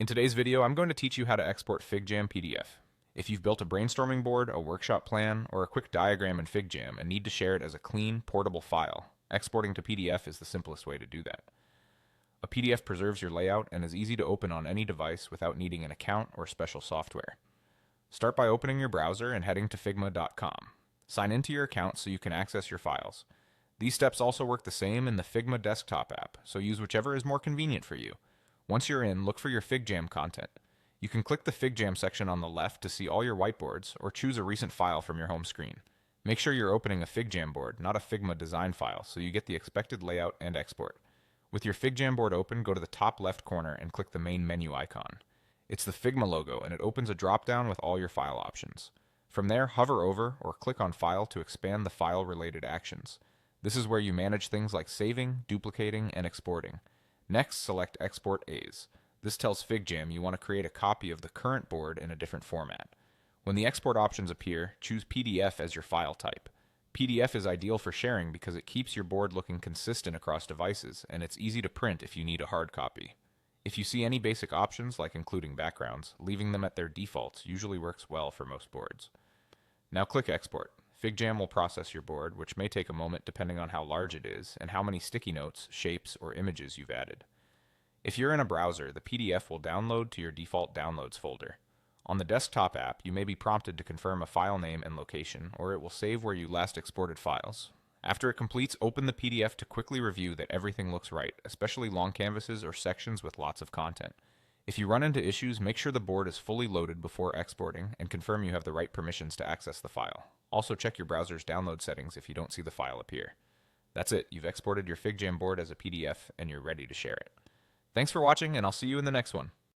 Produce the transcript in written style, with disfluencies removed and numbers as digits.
In today's video, I'm going to teach you how to export FigJam PDF. If you've built a brainstorming board, a workshop plan, or a quick diagram in FigJam and need to share it as a clean, portable file, exporting to PDF is the simplest way to do that. A PDF preserves your layout and is easy to open on any device without needing an account or special software. Start by opening your browser and heading to figma.com. Sign into your account so you can access your files. These steps also work the same in the Figma desktop app, so use whichever is more convenient for you. Once you're in, look for your FigJam content. You can click the FigJam section on the left to see all your whiteboards, or choose a recent file from your home screen. Make sure you're opening a FigJam board, not a Figma design file, so you get the expected layout and export. With your FigJam board open, go to the top left corner and click the main menu icon. It's the Figma logo, and it opens a drop-down with all your file options. From there, hover over or click on File to expand the file-related actions. This is where you manage things like saving, duplicating, and exporting. Next, select Export As. This tells FigJam you want to create a copy of the current board in a different format. When the export options appear, choose PDF as your file type. PDF is ideal for sharing because it keeps your board looking consistent across devices, and it's easy to print if you need a hard copy. If you see any basic options, like including backgrounds, leaving them at their defaults usually works well for most boards. Now click Export. FigJam will process your board, which may take a moment depending on how large it is and how many sticky notes, shapes, or images you've added. If you're in a browser, the PDF will download to your default Downloads folder. On the desktop app, you may be prompted to confirm a file name and location, or it will save where you last exported files. After it completes, open the PDF to quickly review that everything looks right, especially long canvases or sections with lots of content. If you run into issues, make sure the board is fully loaded before exporting and confirm you have the right permissions to access the file. Also check your browser's download settings if you don't see the file appear. That's it, you've exported your FigJam board as a PDF and you're ready to share it. Thanks for watching, and I'll see you in the next one.